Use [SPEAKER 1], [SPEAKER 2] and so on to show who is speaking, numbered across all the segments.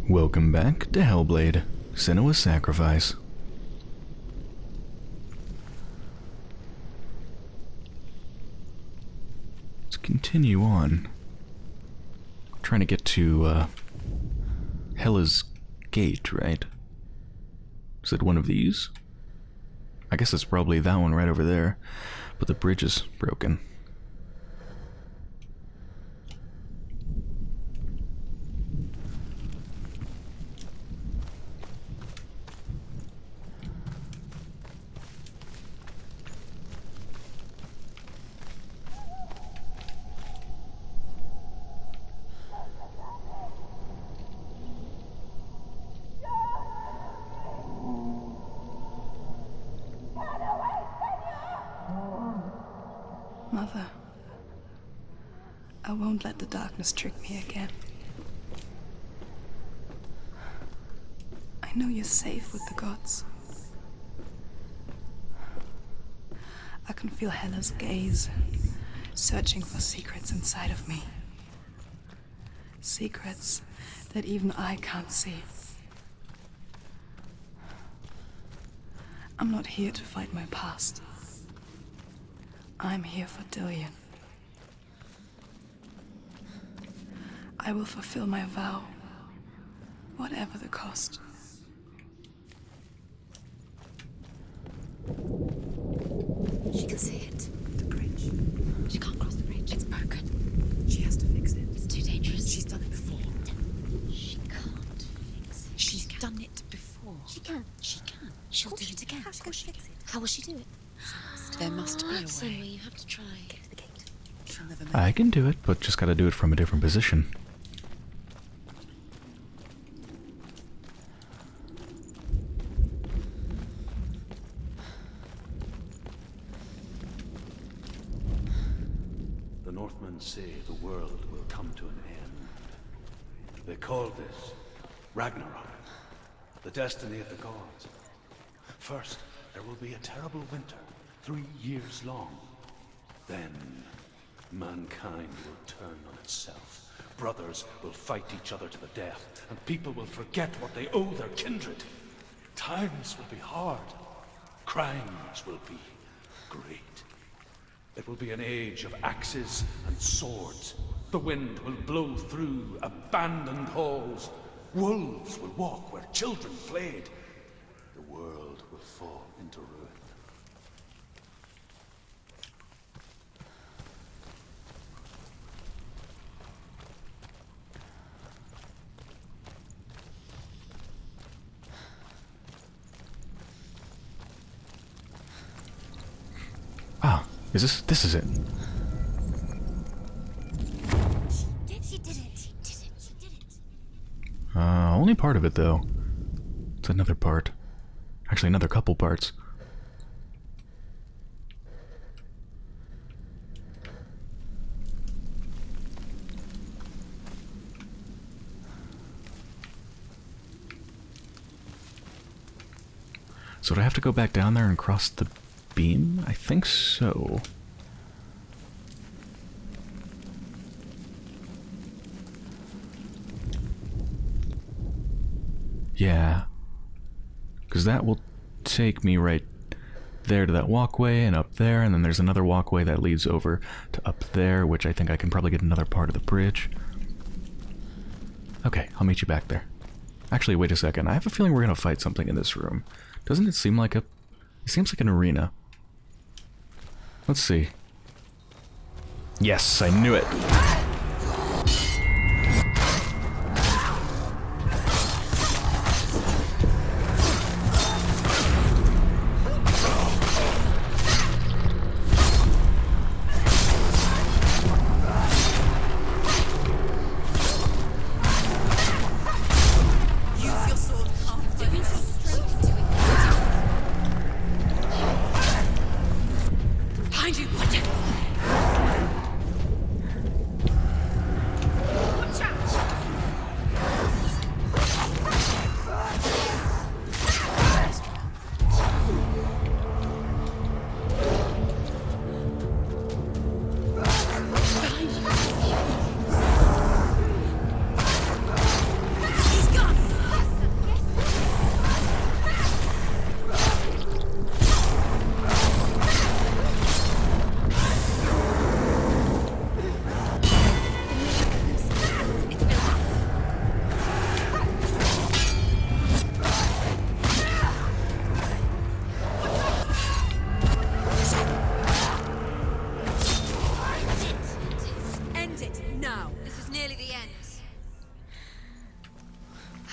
[SPEAKER 1] Welcome back to Hellblade, Senua's Sacrifice. Let's continue on. Trying to get to, Hella's Gate, right? Is it one of these? I guess it's probably that one right over there, but the bridge is broken.
[SPEAKER 2] Mother, I won't let the darkness trick me again. I know you're safe with the gods. I can feel Hella's gaze, searching for secrets inside of me. Secrets that even I can't see. I'm not here to fight my past. I'm here for Dillion. I will fulfill my vow, whatever the cost.
[SPEAKER 3] She can see it. The bridge. She can't cross the bridge. It's broken. She has to fix it. It's too dangerous. She's done it before. She can't fix it. She's done it before. She can. She can. She'll do it again. How will she fix it? How will she do it? There must be a way. Senua, you have to try. Get to the gate. She'll never make
[SPEAKER 1] I can do it, but just gotta do it from a different position.
[SPEAKER 4] The Northmen say the world will come to an end. They call this Ragnarok, the destiny of the gods. First, there will be a terrible winter, 3 years long. Then, mankind will turn on itself. Brothers will fight each other to the death, and people will forget what they owe their kindred. Times will be hard. Crimes will be great. It will be an age of axes and swords. The wind will blow through abandoned halls. Wolves will walk where children played. The world will fall into ruin.
[SPEAKER 1] Ah, this is it.
[SPEAKER 3] She did it. She did it.
[SPEAKER 1] Only part of it though. It's another part. Actually, another couple parts. So do I have to go back down there and cross the beam? I think so. Yeah. Because that will take me right there to that walkway and up there, and then there's another walkway that leads over to up there, which I think I can probably get another part of the bridge. Okay, I'll meet you back there. Actually, wait a second. I have a feeling we're gonna fight something in this room. Doesn't it seem like a... It seems like an arena. Let's see. Yes, I knew it.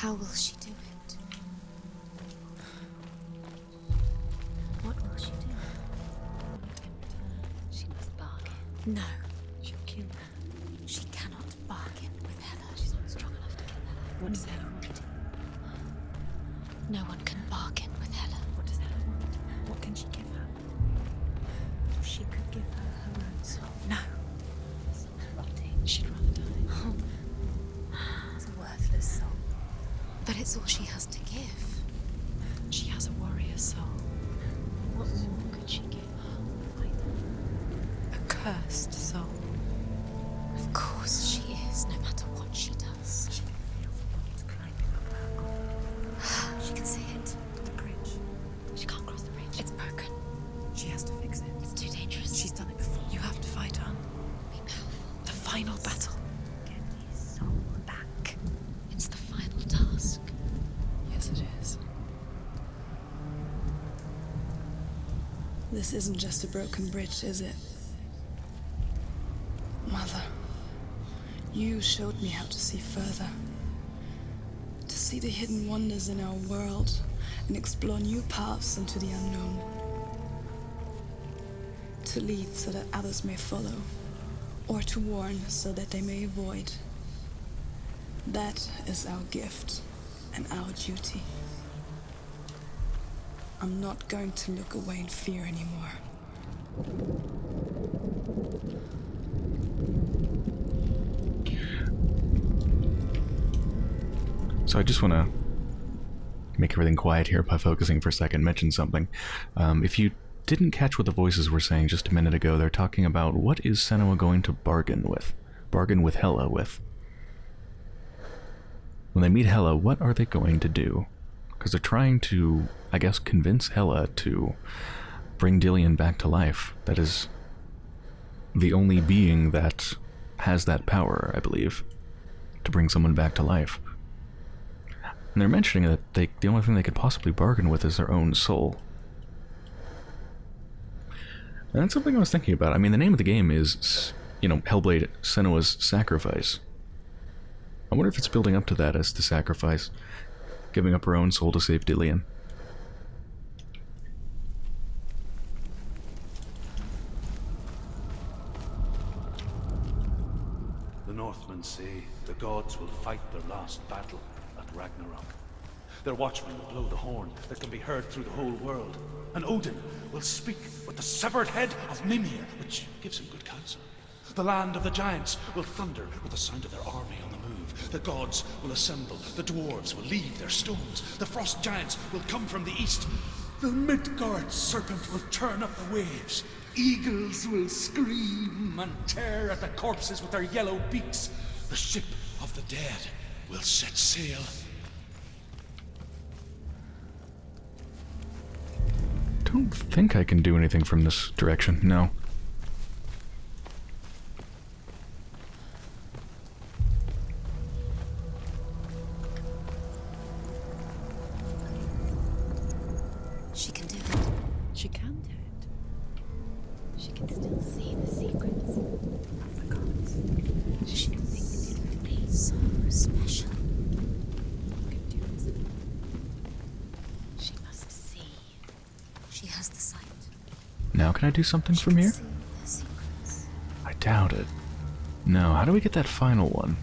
[SPEAKER 3] How will she do it? What will she do?
[SPEAKER 2] She must bargain.
[SPEAKER 3] No,
[SPEAKER 2] She'll kill her.
[SPEAKER 3] she cannot bargain with Hela. She's not strong enough to kill Hela.
[SPEAKER 2] What does Hela want?
[SPEAKER 3] No one can bargain with Hela.
[SPEAKER 2] What does Hela want? What can she give her? If she could give her her own soul. No. Soul's rotting. She'd rather die. It's a worthless soul.
[SPEAKER 3] But it's all she has to give.
[SPEAKER 2] She has a warrior soul. What more could she give? A cursed soul.
[SPEAKER 3] Of course she is, no matter what she does.
[SPEAKER 2] She can feel the winds climbing up her arm.
[SPEAKER 3] She can see it.
[SPEAKER 2] The bridge.
[SPEAKER 3] She can't cross the bridge. It's broken.
[SPEAKER 2] She has to fix it.
[SPEAKER 3] It's too dangerous.
[SPEAKER 2] She's done it before. You have to fight on.
[SPEAKER 3] Be powerful.
[SPEAKER 2] The final battle. Get his soul back.
[SPEAKER 3] It's the final task.
[SPEAKER 2] Yes, it is. This isn't just a broken bridge, is it? Mother, you showed me how to see further. To see the hidden wonders in our world and explore new paths into the unknown. To lead so that others may follow, or to warn so that they may avoid. That is our gift and our duty. I'm not going to look away in fear anymore.
[SPEAKER 1] So I just want to make everything quiet here by focusing for a second, mention something. If you didn't catch what the voices were saying just a minute ago, they're talking about what is Senua going to bargain with Hela with. When they meet Hela, what are they going to do? Because they're trying to, I guess, convince Hela to bring Dillion back to life. That is the only being that has that power, I believe, to bring someone back to life. And they're mentioning that the only thing they could possibly bargain with is their own soul. And that's something I was thinking about. I mean, the name of the game is, Hellblade, Senua's Sacrifice. I wonder if it's building up to that as the sacrifice, giving up her own soul to save Dillion.
[SPEAKER 4] The Northmen say the gods will fight their last battle at Ragnarok. Their watchmen will blow the horn that can be heard through the whole world. And Odin will speak with the severed head of Mimir, which gives him good counsel. The land of the giants will thunder with the sound of their army on the move. The gods will assemble. The dwarves will leave their stones. The frost giants will come from the east. The Midgard serpent will turn up the waves. Eagles will scream and tear at the corpses with their yellow beaks. The ship of the dead will set sail.
[SPEAKER 1] Don't think I can do anything from this direction, no.
[SPEAKER 3] She can do it.
[SPEAKER 2] She can do it.
[SPEAKER 3] She can still see the secrets of the gods. She can think differently. So special. She must see. She has the sight.
[SPEAKER 1] Now can I do something
[SPEAKER 3] She
[SPEAKER 1] from
[SPEAKER 3] can
[SPEAKER 1] here?
[SPEAKER 3] see the secrets.
[SPEAKER 1] I doubt it. No, how do we get that final one?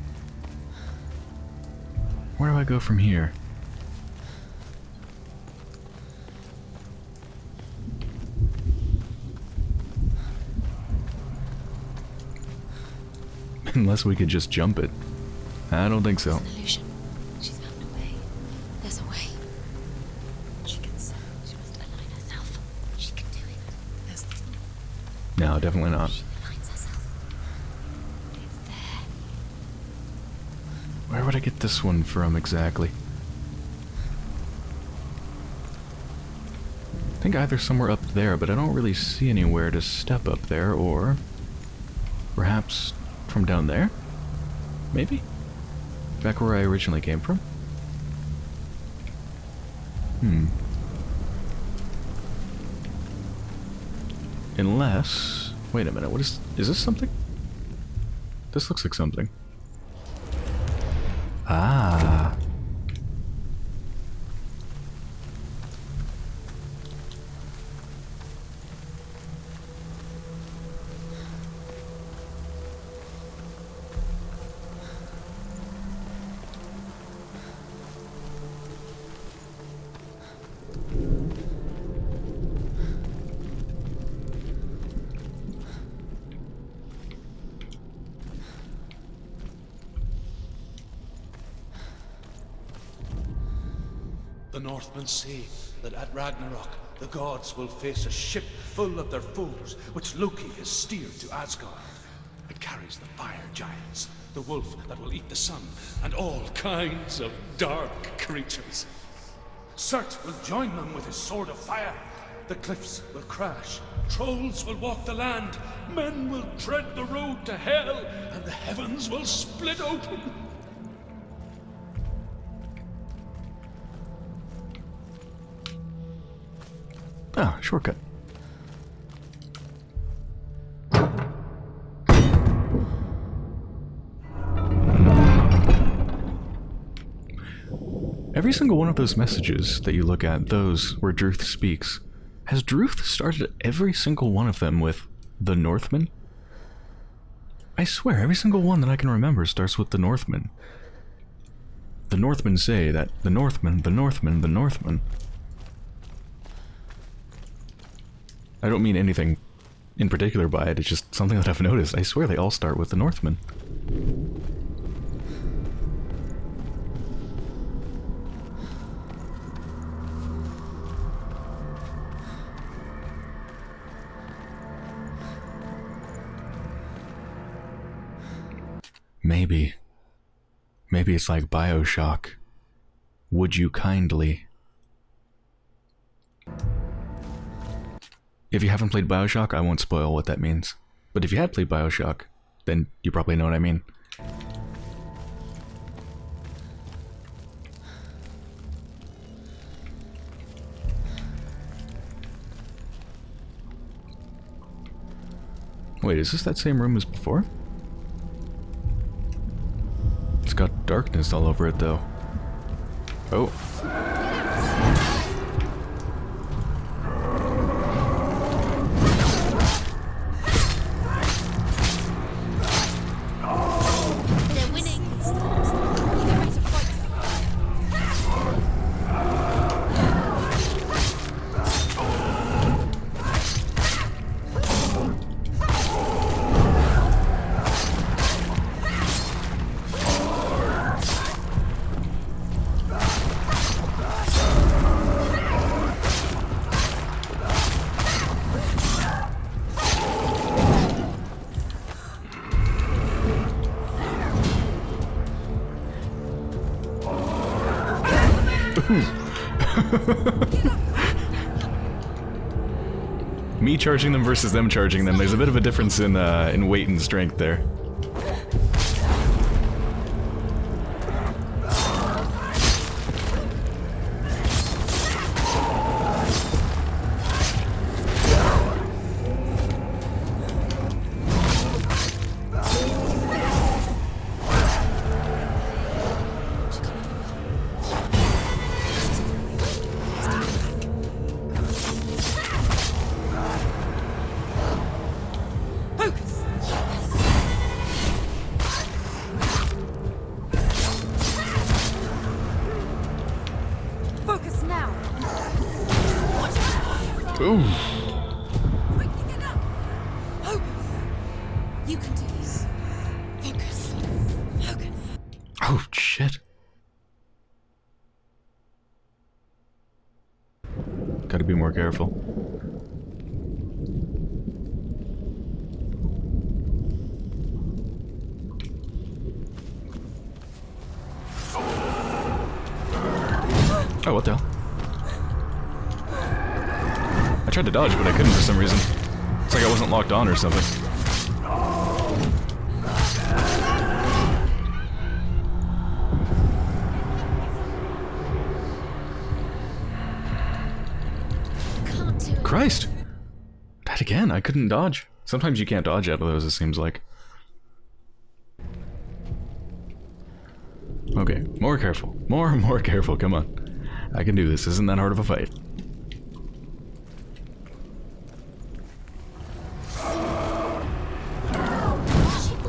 [SPEAKER 1] Where do I go from here? Unless we could just jump it. I don't think so.
[SPEAKER 3] It's an illusion. She's found a way. There's a way. She can see. She must align herself. She can do it.
[SPEAKER 2] There's the
[SPEAKER 1] No, definitely not.
[SPEAKER 3] She aligns herself. It's there.
[SPEAKER 1] Where would I get this one from exactly? I think either somewhere up there, but I don't really see anywhere to step up there, or perhaps from down there? Maybe? Back where I originally came from? Unless... Wait a minute, what is this something? This looks like something. Ah.
[SPEAKER 4] The Northmen say that at Ragnarok, the gods will face a ship full of their foes, which Loki has steered to Asgard. It carries the fire giants, the wolf that will eat the sun, and all kinds of dark creatures. Surt will join them with his sword of fire. The cliffs will crash, trolls will walk the land, men will tread the road to hell, and the heavens will split open.
[SPEAKER 1] Ah, shortcut. Every single one of those messages that you look at, those where Druth speaks, has Druth started every single one of them with the Northmen? I swear, every single one that I can remember starts with the Northmen. The Northmen say that the Northmen, the Northmen, the Northmen. I don't mean anything in particular by it, it's just something that I've noticed. I swear they all start with the Northmen. Maybe it's like BioShock. Would you kindly? If you haven't played BioShock, I won't spoil what that means. But if you had played BioShock, then you probably know what I mean. Wait, is this that same room as before? It's got darkness all over it, though. Oh.
[SPEAKER 3] They're winning. They're ready to fight.
[SPEAKER 1] Me charging them versus them charging them, there's a bit of a difference in weight and strength there.
[SPEAKER 2] Focus now.
[SPEAKER 1] Ooh.
[SPEAKER 2] Quickly get up. Focus.
[SPEAKER 3] You can do this. Focus. Focus.
[SPEAKER 1] Oh, shit. Gotta be more careful. Oh, what the hell? I tried to dodge, but I couldn't for some reason. It's like I wasn't locked on or something.
[SPEAKER 3] Can't do it.
[SPEAKER 1] Christ! That again, I couldn't dodge. Sometimes you can't dodge out of those, it seems like. Okay, more careful. More careful, come on. I can do this, isn't that hard of a fight.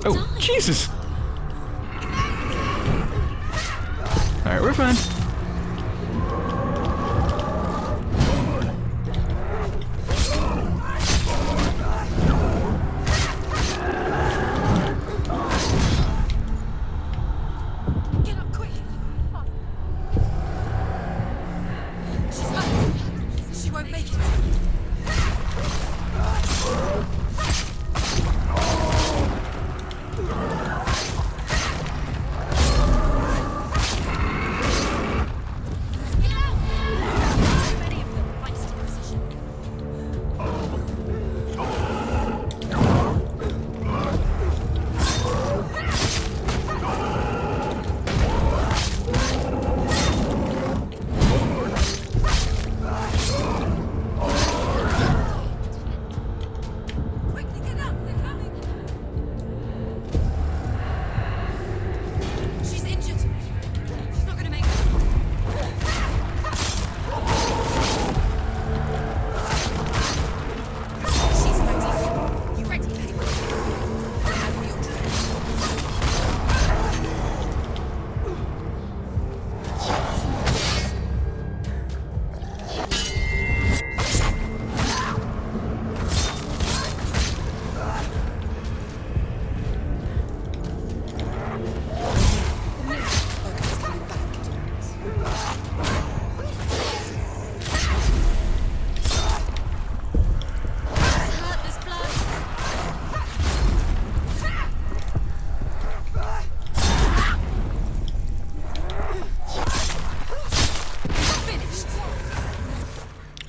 [SPEAKER 1] Oh, Jesus! Alright, we're fine.
[SPEAKER 2] Get up quick.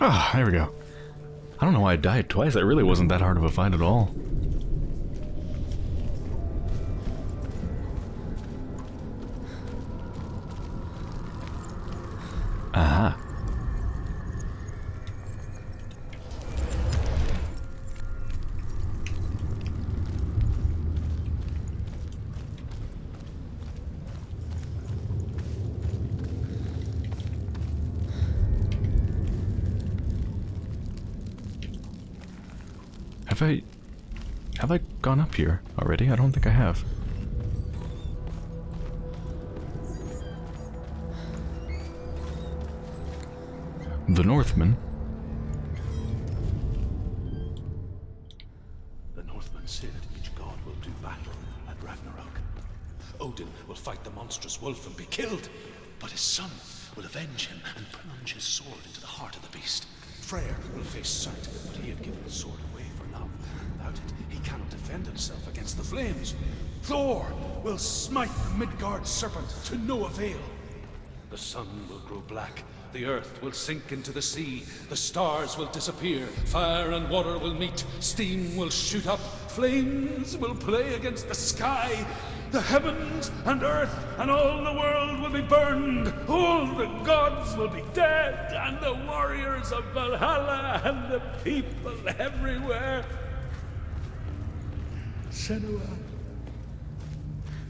[SPEAKER 1] Ah, there we go. I don't know why I died twice. That really wasn't that hard of a fight at all. Aha. Have I gone up here already? I don't think I have. The Northmen.
[SPEAKER 4] The Northmen said each god will do battle at Ragnarok. Odin will fight the monstrous wolf and be killed, but his son will avenge him and plunge his sword into the heart of the beast. Freyr will face Surt, but he had given the sword away for love. Without it, he cannot defend himself against the flames. Thor will smite the Midgard serpent to no avail. The sun will grow black. The earth will sink into the sea. The stars will disappear. Fire and water will meet. Steam will shoot up. Flames will play against the sky. The heavens and earth and all the world will be burned. All the gods will be dead, and the warriors of Valhalla and the people everywhere. Senua,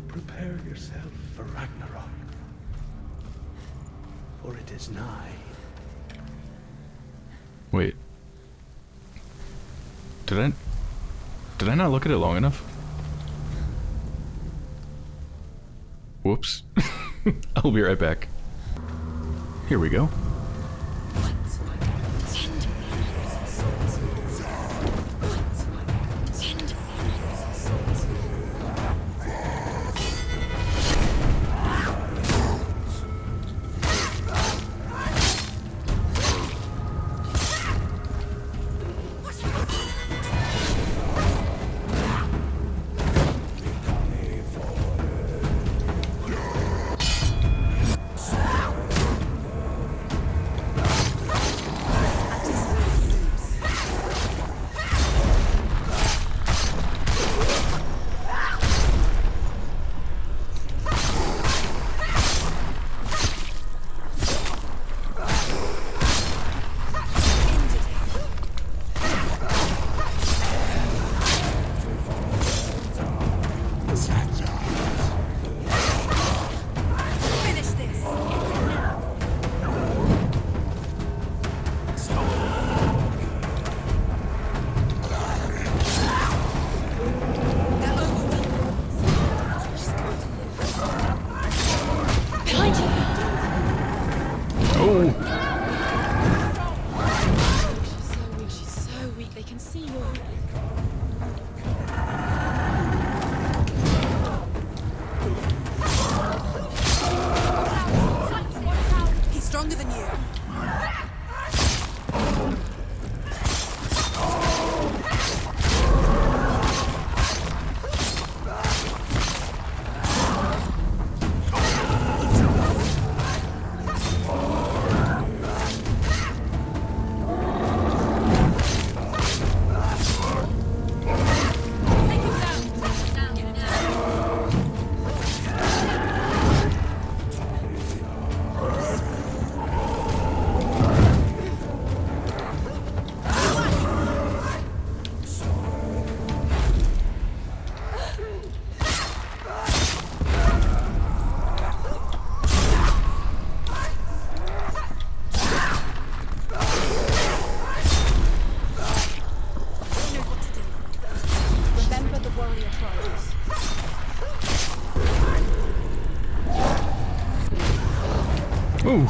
[SPEAKER 4] prepare yourself for Ragnarok, for it is nigh.
[SPEAKER 1] Wait. Did I not look at it long enough? Whoops. I'll be right back. Here we go. Ooh.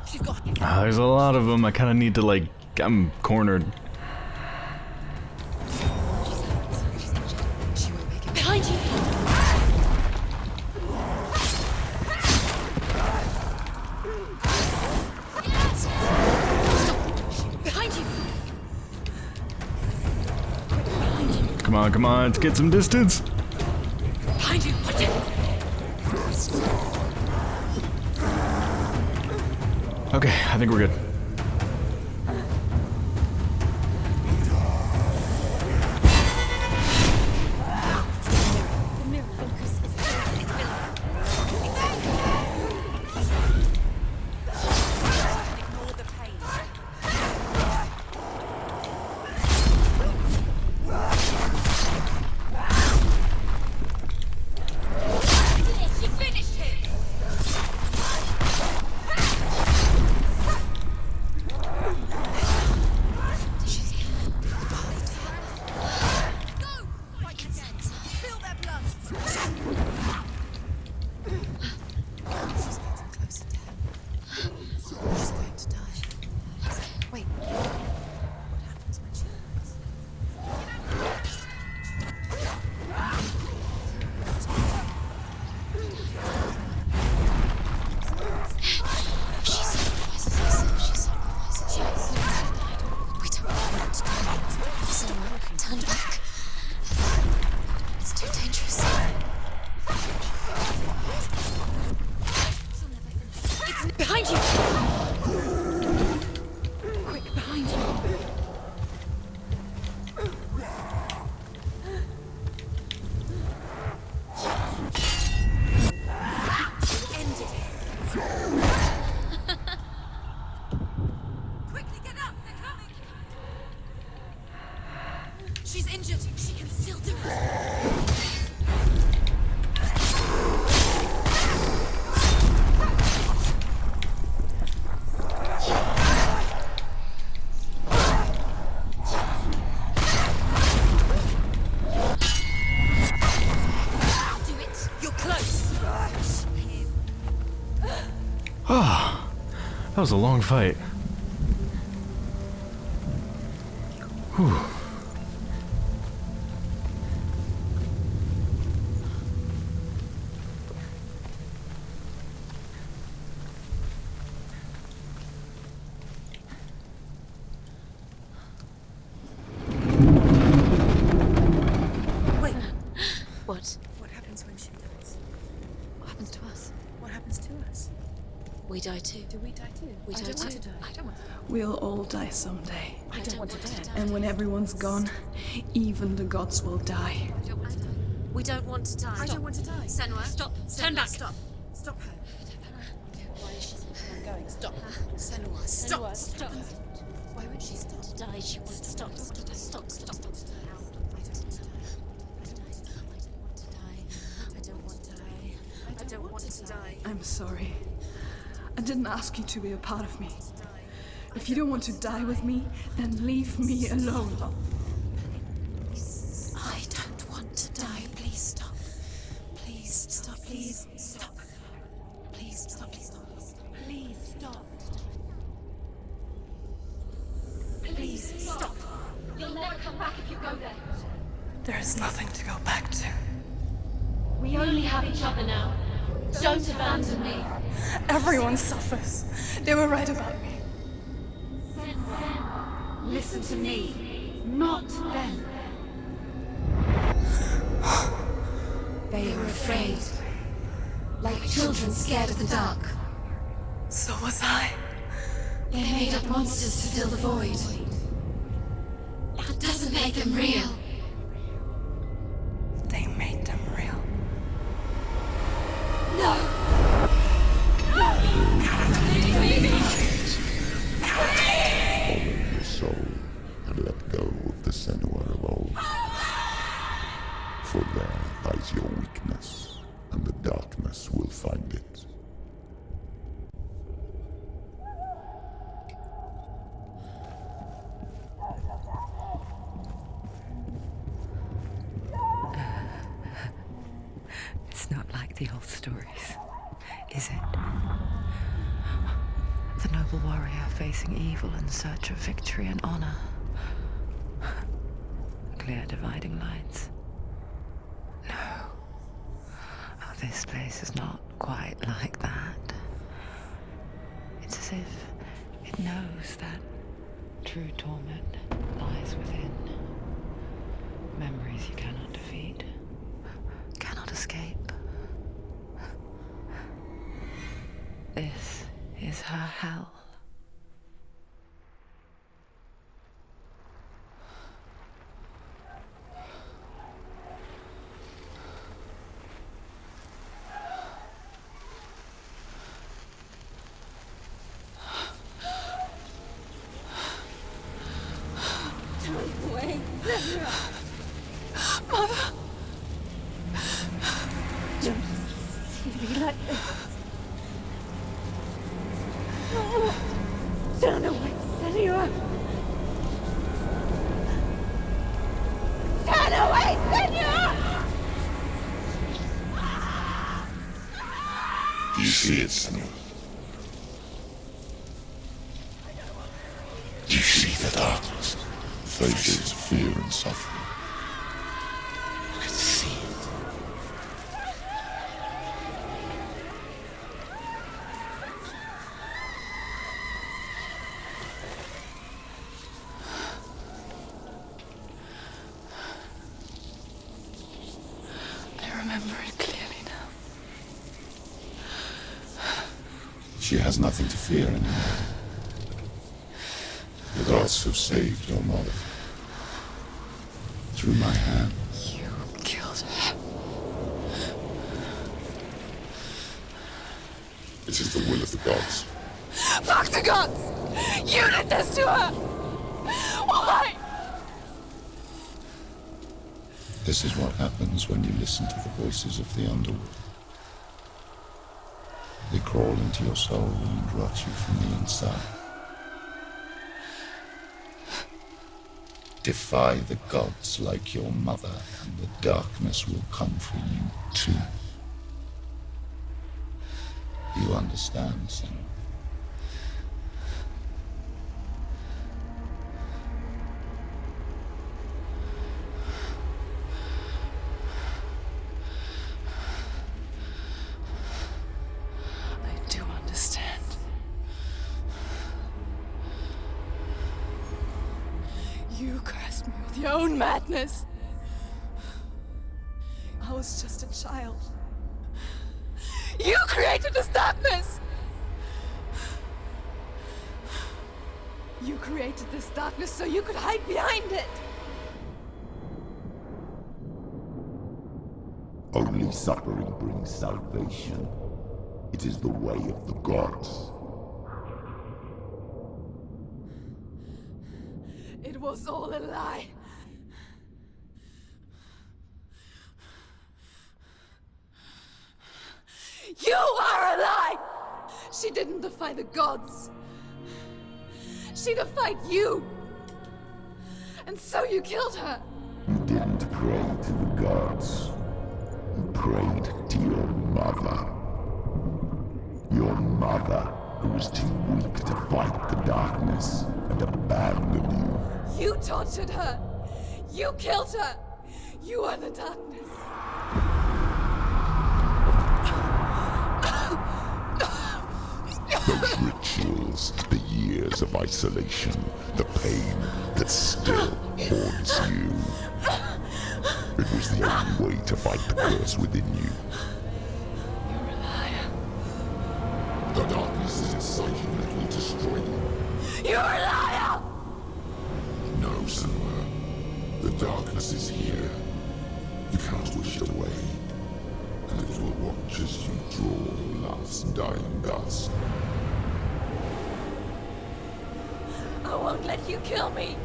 [SPEAKER 3] She's got.
[SPEAKER 1] There's a lot of them. I kind of need to, like, I'm cornered.
[SPEAKER 3] She's injured. She won't make it. Behind you! Stop! Behind you!
[SPEAKER 1] Come on, let's get some distance.
[SPEAKER 3] Behind you! Watch it!
[SPEAKER 1] Okay, I think we're good.
[SPEAKER 3] The mirror focus is it's building. Ignore the pain. She finished him! Go! Fight again! Feel their blood! She's getting closer to him. She's going to die. Wait. What happens when she dies? She sacrifices herself. She sacrifices herself. We don't want to die. Senua, turn back. It's too dangerous. It's behind you! Quick, behind you. Ended it. Quickly get up, they're coming! She's injured. She can still do it. Do it. You're close.
[SPEAKER 1] Ah, that was a long fight. Whew.
[SPEAKER 2] Wait,
[SPEAKER 3] What?
[SPEAKER 2] what happens when she dies?
[SPEAKER 3] What happens to us?
[SPEAKER 2] What happens to us?
[SPEAKER 3] We die too.
[SPEAKER 2] Do we die too?
[SPEAKER 3] We
[SPEAKER 2] I
[SPEAKER 3] die
[SPEAKER 2] don't want
[SPEAKER 3] too.
[SPEAKER 2] to die.
[SPEAKER 3] I don't want to die.
[SPEAKER 5] We'll all die someday.
[SPEAKER 2] I don't want to die.
[SPEAKER 5] And when everyone's gone, even the gods will die.
[SPEAKER 3] I don't want to die. We don't want to die.
[SPEAKER 2] I don't want to die.
[SPEAKER 3] Senua, stop. Turn back.
[SPEAKER 2] Stop. Stop her.
[SPEAKER 3] Why is she I'm going?
[SPEAKER 2] Stop. Senua, stop.
[SPEAKER 3] Senua, stop.
[SPEAKER 2] Why would she stop?
[SPEAKER 3] To die, she won't stop. Stop. I don't want to die. I don't want to die.
[SPEAKER 5] I'm sorry. I didn't ask you to be a part of me. If you don't want to die with me, then leave me alone.
[SPEAKER 3] I don't want to die. Please stop. Please stop. Please stop. Please stop. Please stop. Please stop. Please stop. You'll never come back if you go there.
[SPEAKER 5] There is nothing to go back to.
[SPEAKER 3] We only have each other now. Don't abandon me.
[SPEAKER 5] Everyone suffers. They were right about me.
[SPEAKER 3] Listen to me, not them. They are afraid. Like children scared of the dark.
[SPEAKER 5] So was I.
[SPEAKER 3] They made up monsters to fill the void. That doesn't make them real.
[SPEAKER 5] They made them real.
[SPEAKER 3] No!
[SPEAKER 6] Follow your soul and let go of the Senua of old. For there lies your weakness, and the darkness will find it.
[SPEAKER 7] It's not like the old stories, is it? noble warrior facing evil in search of victory and honor. Clear dividing lines. No. Oh, this place is not quite like that. It's as if it knows that true torment lies within. Memories you cannot defeat, cannot escape. This is her hell.
[SPEAKER 2] Wait, Senua.
[SPEAKER 7] Mother!
[SPEAKER 2] Don't see me like this. Turn away, Senua. Turn away, Senua!
[SPEAKER 6] Do you see it, Senua? Do you see the darkness? Faces of fear and suffering. You can see it.
[SPEAKER 7] I remember it clearly now.
[SPEAKER 6] She has nothing to fear anymore. The gods have saved your mother. Through my hand.
[SPEAKER 7] You killed her.
[SPEAKER 6] It is the will of the gods.
[SPEAKER 7] Fuck the gods! You did this to her! Why?
[SPEAKER 6] This is what happens when you listen to the voices of the underworld. They crawl into your soul and rot you from the inside. Defy the gods like your mother, and the darkness will come for you too. You understand, Senua?
[SPEAKER 7] I do understand. You cursed me with your own madness.
[SPEAKER 5] I was just a child.
[SPEAKER 7] You created this darkness!
[SPEAKER 5] You created this darkness so you could hide behind it.
[SPEAKER 6] Only suffering brings salvation. It is the way of the gods.
[SPEAKER 5] It was all a lie. You are a lie! She didn't defy the gods. She defied you. And so you killed her.
[SPEAKER 6] You didn't pray to the gods. You prayed to your mother. Your mother, who was too weak to fight the darkness and abandoned you.
[SPEAKER 5] You tortured her. You killed her. You are the darkness.
[SPEAKER 6] Those rituals, the years of isolation, the pain that still haunts you. It was the only way to fight the curse within you.
[SPEAKER 7] You're a liar.
[SPEAKER 6] The darkness is inside you and it will destroy you.
[SPEAKER 7] You're a liar!
[SPEAKER 6] No, Senua. The darkness is here. You cannot wish it away. And it will watch as you draw your last dying gasp.
[SPEAKER 7] I won't let you kill me!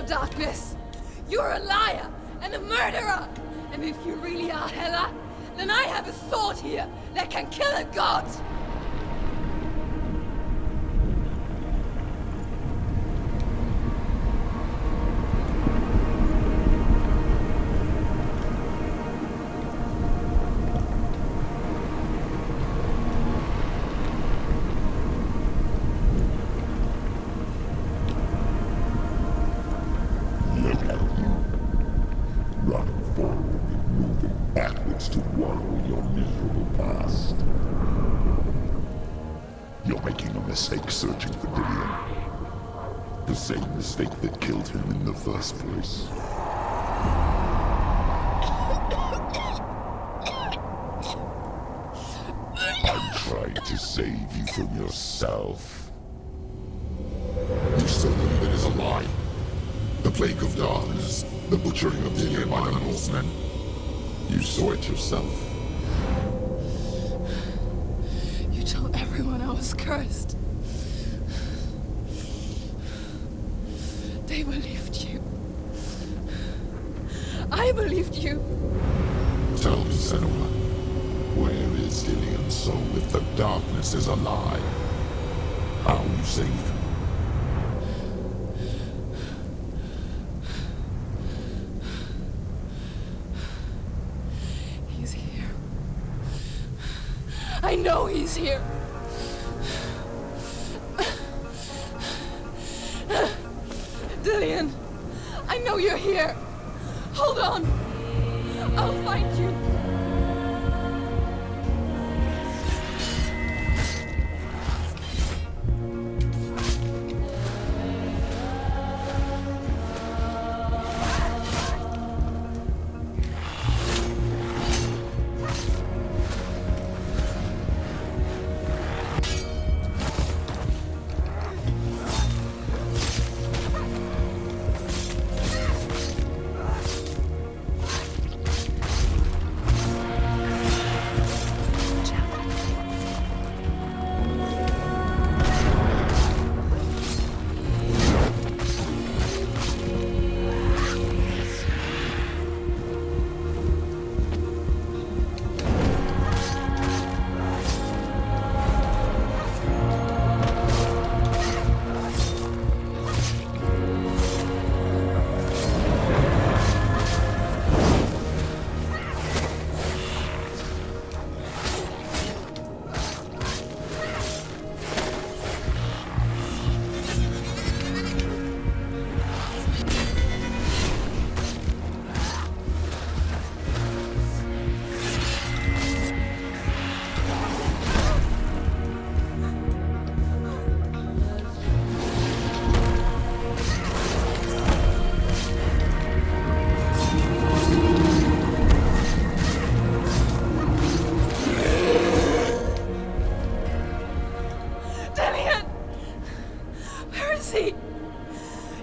[SPEAKER 5] darkness. You're a liar and a murderer. And if you really are Hela, then I have a sword here that can kill a god.
[SPEAKER 6] Look at you. Running forward and moving backwards to wallow in your miserable past. You're making a mistake searching for Dillion. The same mistake that killed him in the first place. I'm trying to save you from yourself. You still believe it is a lie? The plague of darkness, the butchering of Dillion by the Northmen. You saw it yourself.
[SPEAKER 5] You told everyone I was cursed. They believed you. I believed you.
[SPEAKER 6] Tell me, Senua, where is Dillion's soul if the darkness is a lie? How you saved him?
[SPEAKER 5] He's here. I know he's here. Dillion, I know you're here. Hold on. I'll find you.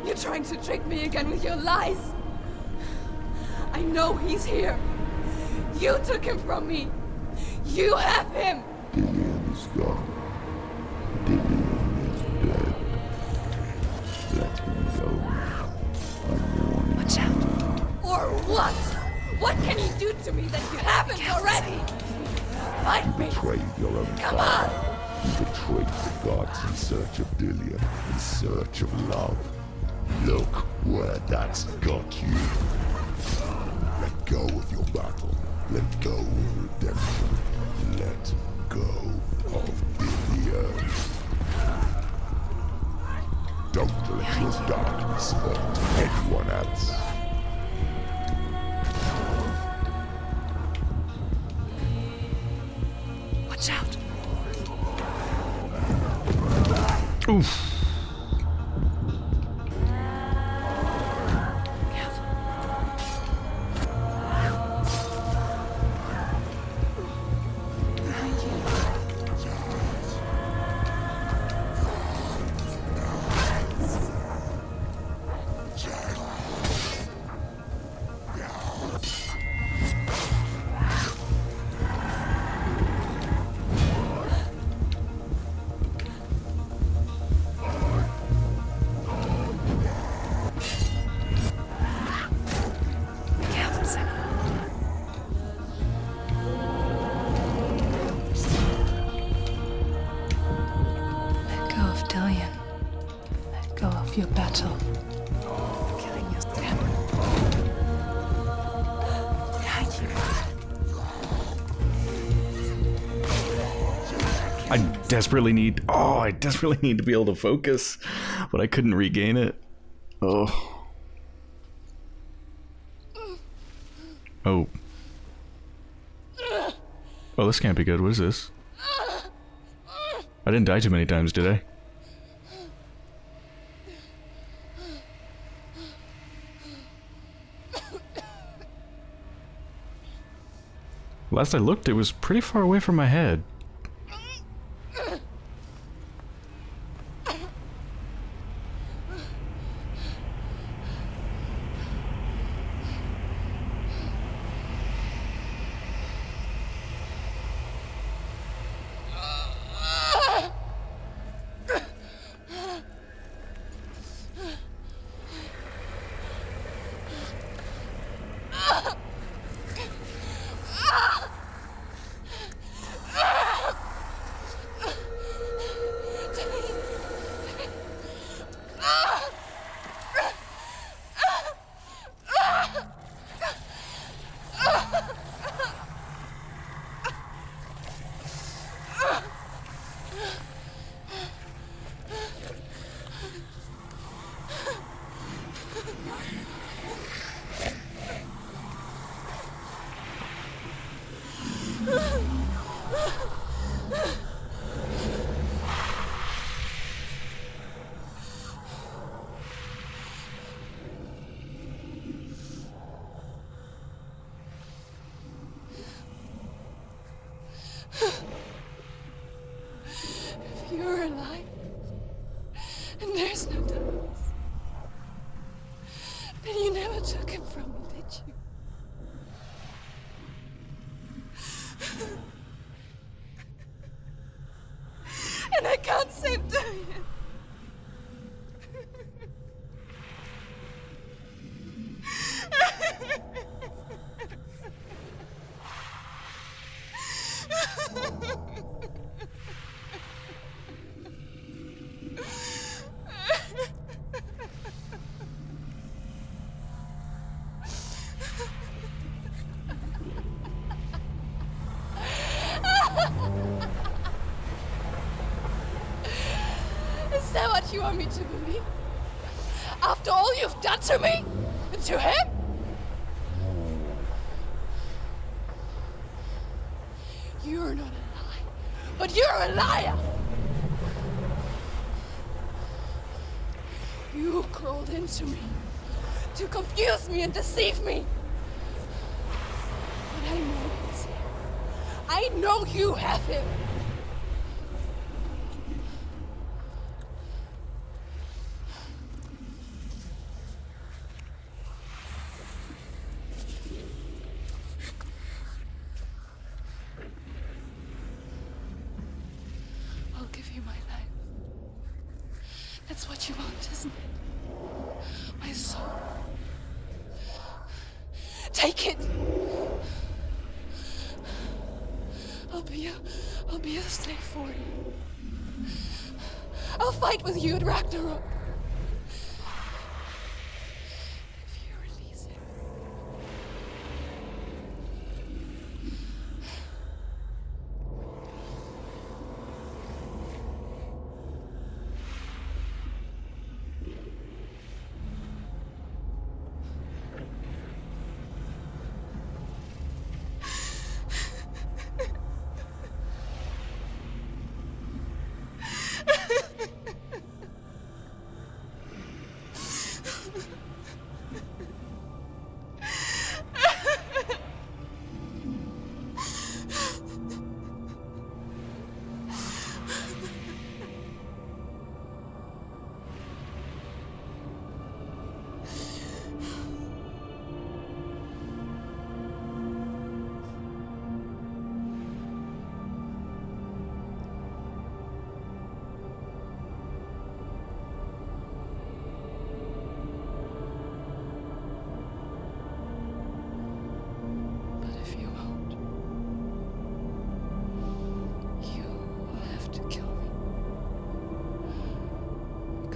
[SPEAKER 5] You're trying to trick me again with your lies. I know he's here. You took him from me. You have him.
[SPEAKER 6] Dillion is gone. Dillion is dead. Let him go. I'm warning
[SPEAKER 7] Watch out.
[SPEAKER 5] Or what? What can he do to me that you haven't already? Fight me.
[SPEAKER 6] you. Betrayed your own
[SPEAKER 5] Come
[SPEAKER 6] father.
[SPEAKER 5] on.
[SPEAKER 6] You betrayed the gods in search of Dillion, in search of love. Look where that's got you. Let go of your battle. Let go of redemption. Let go of Dillion. Don't let your darkness hurt anyone else.
[SPEAKER 7] Watch out.
[SPEAKER 1] Oof.
[SPEAKER 7] of your battle. Killing your family. Behind you.
[SPEAKER 1] I desperately need to be able to focus, but I couldn't regain it. Oh. Oh. Oh, this can't be good. What is this? I didn't die too many times, did I? Last I looked, it was pretty far away from my head.
[SPEAKER 5] If you're alive, and there's no Thomas, then you never took him from me, did you? And I can't save Diane. Is that what you want me to believe? After all you've done to me? And to him? You're not a lie, but you're a liar! You crawled into me to confuse me and deceive me. But I know he's here. I know you have him. I'll give you my life. That's what you want, isn't it? My soul. Take it. I'll be a slave for you. I'll fight with you at Ragnarok. If you release him.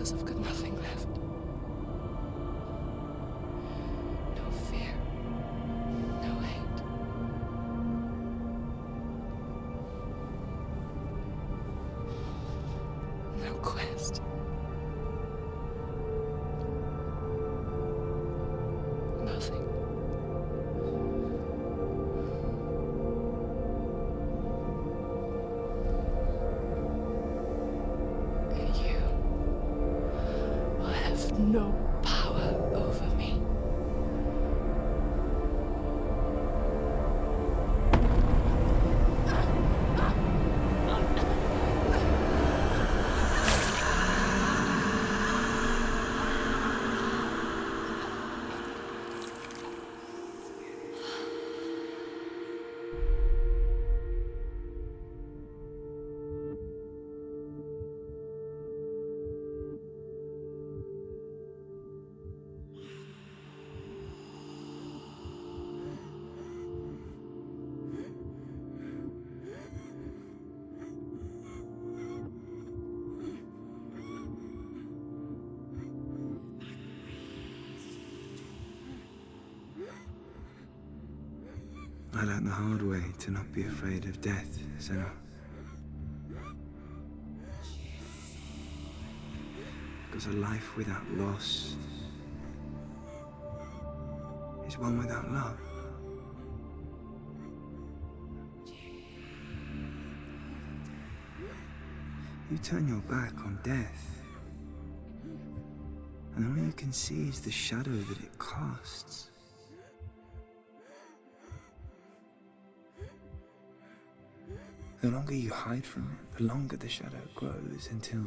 [SPEAKER 5] I've got nothing left.
[SPEAKER 7] quest. Nothing. And you will have no power over me.
[SPEAKER 8] I learned the hard way to not be afraid of death, Senua. Because a life without loss is one without love. You turn your back on death, and all you can see is the shadow that it casts. The longer you hide from it, the longer the shadow grows until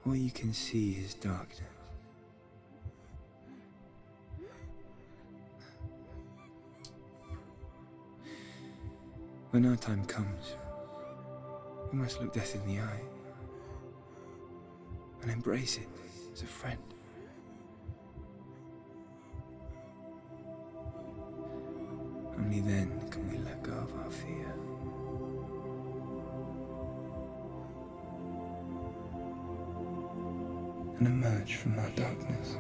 [SPEAKER 8] all you can see is darkness. When our time comes, we must look death in the eye and embrace it as a friend. Only then can we let go of our fear. And emerge from our darkness.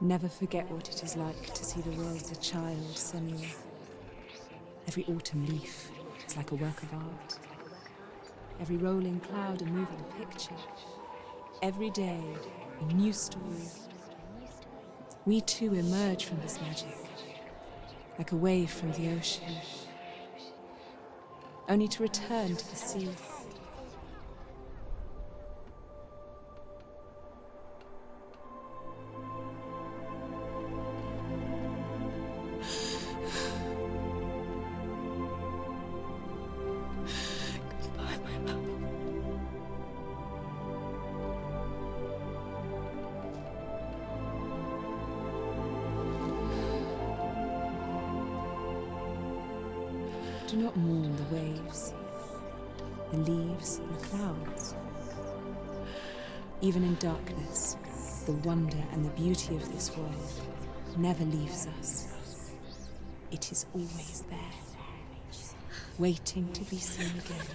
[SPEAKER 2] Never forget what it is like to see the world as a child, Senua. Every autumn leaf is like a work of art. Every rolling cloud a moving picture. Every day a new story. We too emerge from this magic, like a wave from the ocean, only to return to the sea. Do not mourn the waves, the leaves, and the clouds. Even in darkness, the wonder and the beauty of this world never leaves us. It is always there, waiting to be seen again.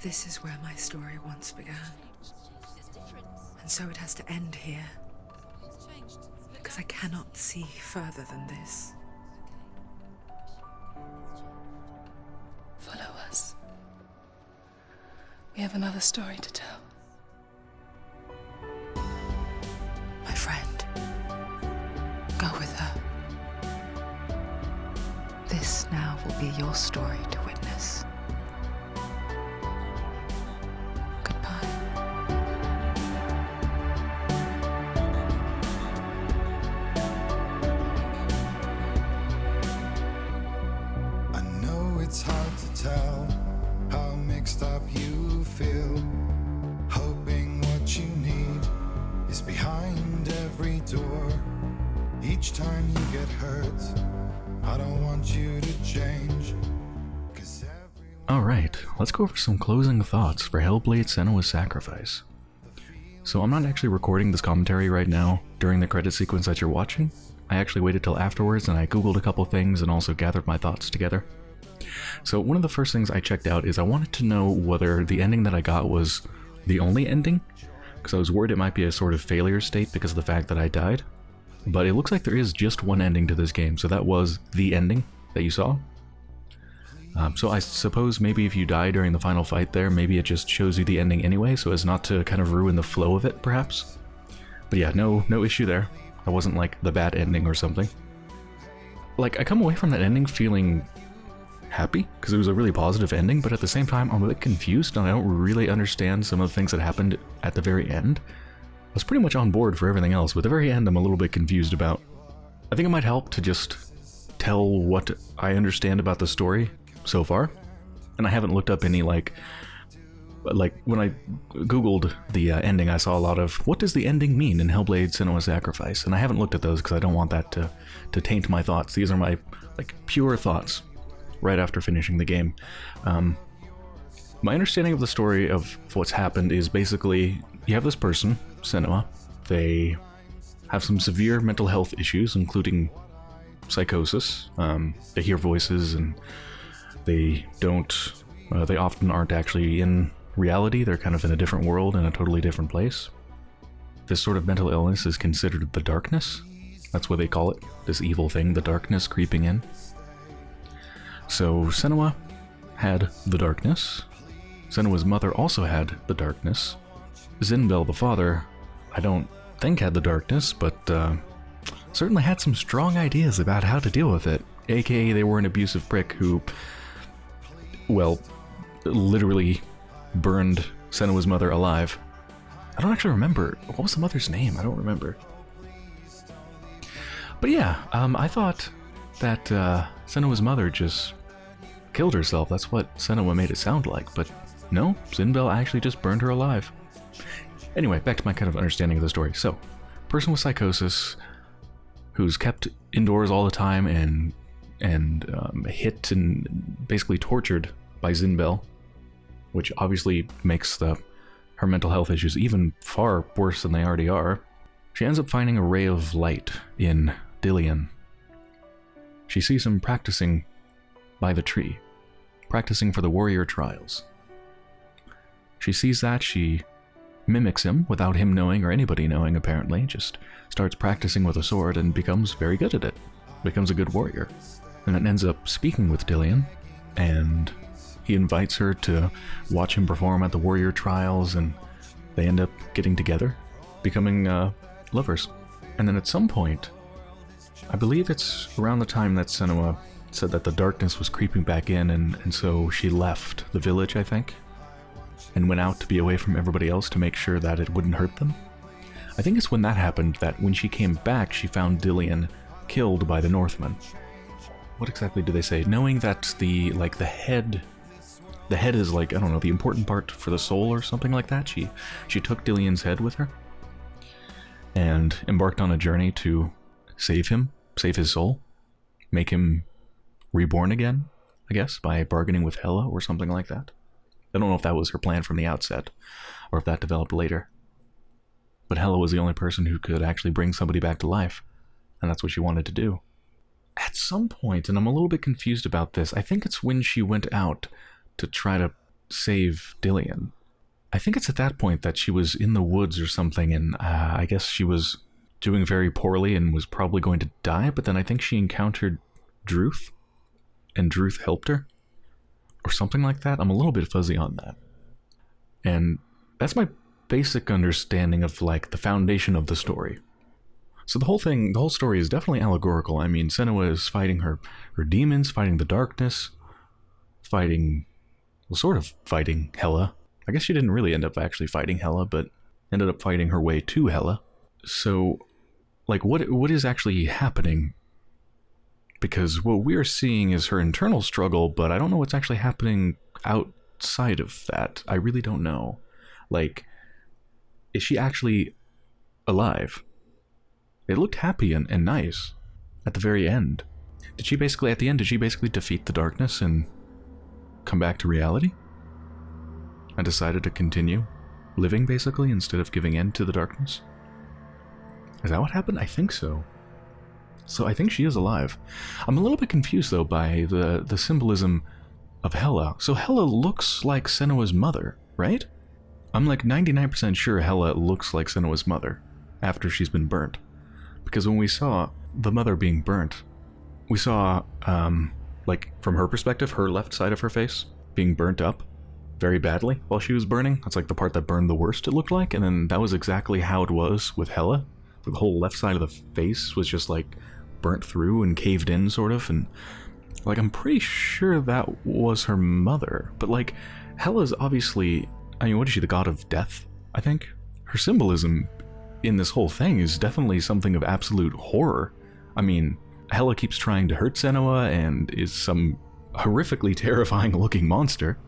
[SPEAKER 7] This is where my story once began. And so it has to end here. Because I cannot see further than this.
[SPEAKER 9] Follow us. We have another story to tell.
[SPEAKER 7] My friend, go with her. This now will be your story to witness. Goodbye.
[SPEAKER 10] I know it's hard to tell how mixed up you feel, hoping what you need is behind every door. Each time you get hurt, I don't want you to change.
[SPEAKER 1] Alright, let's go over some closing thoughts for Hellblade: Senua's Sacrifice. So I'm not actually recording this commentary right now during the credit sequence that you're watching. I actually waited till afterwards and I googled a couple things and also gathered my thoughts together. So one of the first things I checked out is I wanted to know whether the ending that I got was the only ending, because I was worried it might be a sort of failure state because of the fact that I died. But it looks like there is just one ending to this game, so that was the ending that you saw. So I suppose maybe if you die during the final fight there, maybe it just shows you the ending anyway, so as not to kind of ruin the flow of it, perhaps. But yeah, no issue there. That wasn't like the bad ending or something. Like, I come away from that ending feeling happy, because it was a really positive ending, but at the same time, I'm a bit confused, and I don't really understand some of the things that happened at the very end. I was pretty much on board for everything else, but the very end I'm a little bit confused about. I think it might help to just tell what I understand about the story so far. And I haven't looked up any, like when I googled the ending, I saw a lot of, what does the ending mean in Hellblade: Senua's Sacrifice? And I haven't looked at those because I don't want that to taint my thoughts. These are my, like, pure thoughts right after finishing the game. My understanding of the story of what's happened is basically, you have this person, Senua. They have some severe mental health issues, including psychosis. They hear voices, and they often aren't actually in reality. They're kind of in a different world, in a totally different place. This sort of mental illness is considered the darkness. That's what they call it, this evil thing, the darkness creeping in. So Senua had the darkness. Senua's mother also had the darkness. Zinbel, the father, I don't think had the darkness, but certainly had some strong ideas about how to deal with it. AKA they were an abusive prick who, well, literally burned Senua's mother alive. I don't actually remember. What was the mother's name? I don't remember. But yeah, I thought that Senua's mother just killed herself. That's what Senua made it sound like, but no, Zinbel actually just burned her alive. Anyway, back to my kind of understanding of the story. So, person with psychosis who's kept indoors all the time and hit and basically tortured by Zinbel, which obviously makes her mental health issues even far worse than they already are. She ends up finding a ray of light in Dillion. She sees him practicing by the tree, practicing for the warrior trials. She sees that, she mimics him without him knowing or anybody knowing apparently, just starts practicing with a sword and becomes very good at it, becomes a good warrior, and then ends up speaking with Dillion, and he invites her to watch him perform at the warrior trials, and they end up getting together, becoming lovers. And then at some point, I believe it's around the time that Senua said that the darkness was creeping back in, and so she left the village, I think, and went out to be away from everybody else to make sure that it wouldn't hurt them. I think it's when that happened that when she came back, she found Dillion killed by the Northmen. What exactly do they say? Knowing that the head is, like, I don't know, the important part for the soul or something like that, she took Dillion's head with her and embarked on a journey to save him, save his soul, make him reborn again, I guess, by bargaining with Hela or something like that. I don't know if that was her plan from the outset, or if that developed later. But Hela was the only person who could actually bring somebody back to life, and that's what she wanted to do. At some point, and I'm a little bit confused about this, I think it's when she went out to try to save Dillion. I think it's at that point that she was in the woods or something, and I guess she was doing very poorly and was probably going to die, but then I think she encountered Druth, and Druth helped her, or something like that. I'm a little bit fuzzy on that. And that's my basic understanding of, like, the foundation of the story. So the whole story is definitely allegorical. I mean, Senua is fighting her demons, fighting the darkness, fighting Hela. I guess she didn't really end up actually fighting Hela, but ended up fighting her way to Hela. So, like, what is actually happening? Because what we're seeing is her internal struggle, but I don't know what's actually happening outside of that. I really don't know. Like, is she actually alive? It looked happy and nice at the very end. Did she basically defeat the darkness and come back to reality? And decided to continue living, basically, instead of giving in to the darkness? Is that what happened? I think so. So I think she is alive. I'm a little bit confused, though, by the symbolism of Hela. So Hela looks like Senua's mother, right? I'm like 99% sure Hela looks like Senua's mother after she's been burnt. Because when we saw the mother being burnt, we saw, like, from her perspective, her left side of her face being burnt up very badly while she was burning. That's like the part that burned the worst, it looked like. And then that was exactly how it was with Hela. The whole left side of the face was just, like, burnt through and caved in, sort of. And, like, I'm pretty sure that was her mother. But, like, Hela's obviously, I mean, what is she, the god of death, I think? Her symbolism in this whole thing is definitely something of absolute horror. I mean, Hela keeps trying to hurt Senua and is some horrifically terrifying looking monster.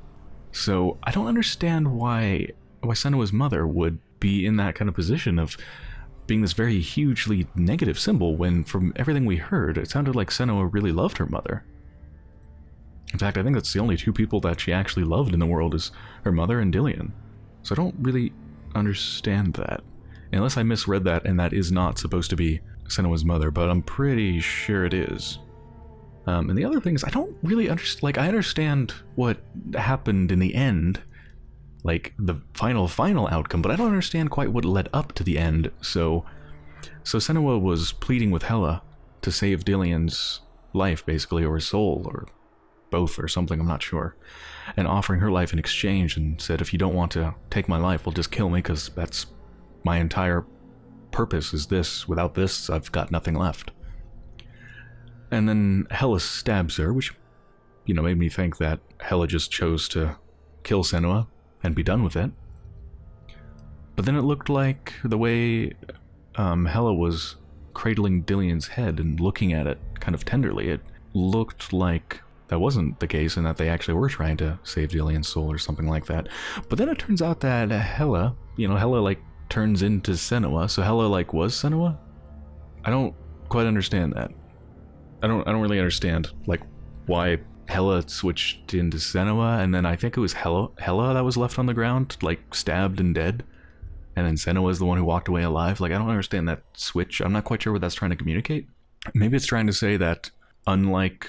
[SPEAKER 1] So I don't understand why Senua's mother would be in that kind of position of being this very hugely negative symbol when, from everything we heard, it sounded like Senua really loved her mother. In fact, I think that's the only two people that she actually loved in the world, is her mother and Dillion. So I don't really understand that. Unless I misread that and that is not supposed to be Senua's mother, but I'm pretty sure it is. And the other thing is, I don't really understand, like, I understand what happened in the end, like, the final outcome, but I don't understand quite what led up to the end. So Senua was pleading with Hela to save Dillion's life, basically, or his soul, or both, or something, I'm not sure, and offering her life in exchange, and said, if you don't want to take my life, well, just kill me, because that's my entire purpose, is this. Without this, I've got nothing left. And then Hela stabs her, which, you know, made me think that Hela just chose to kill Senua and be done with it. But then it looked like the way Hela was cradling Dillion's head and looking at it kind of tenderly, it looked like that wasn't the case and that they actually were trying to save Dillion's soul or something like that. But then it turns out that Hela, like, turns into Senua, so Hela, like, was Senua? I don't quite understand that. I don't really understand, like, why Hela switched into Senua, and then I think it was Hela that was left on the ground, like, stabbed and dead, and then Senua is the one who walked away alive. Like, I don't understand that switch. I'm not quite sure what that's trying to communicate. Maybe it's trying to say that, unlike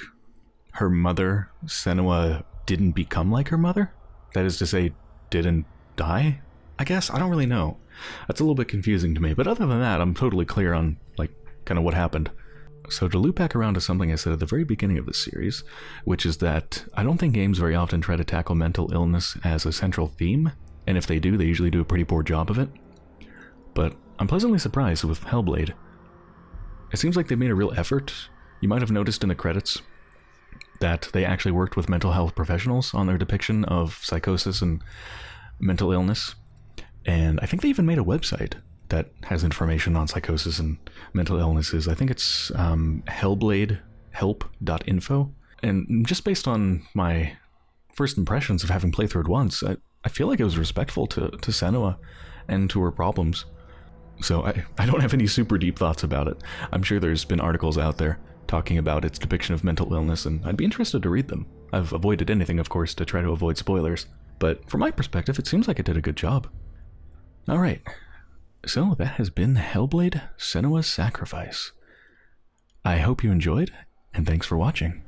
[SPEAKER 1] her mother, Senua didn't become like her mother? That is to say, didn't die? I guess, I don't really know. That's a little bit confusing to me, but other than that, I'm totally clear on, like, kind of what happened. So to loop back around to something I said at the very beginning of the series, which is that I don't think games very often try to tackle mental illness as a central theme, and if they do, they usually do a pretty poor job of it. But I'm pleasantly surprised with Hellblade. It seems like they made a real effort. You might have noticed in the credits that they actually worked with mental health professionals on their depiction of psychosis and mental illness. And I think they even made a website that has information on psychosis and mental illnesses. I think it's hellbladehelp.info. And just based on my first impressions of having played through it once, I feel like it was respectful to Senua and to her problems. So I don't have any super deep thoughts about it. I'm sure there's been articles out there talking about its depiction of mental illness, and I'd be interested to read them. I've avoided anything, of course, to try to avoid spoilers. But from my perspective, it seems like it did a good job. Alright. So that has been Hellblade: Senua's Sacrifice. I hope you enjoyed, and thanks for watching.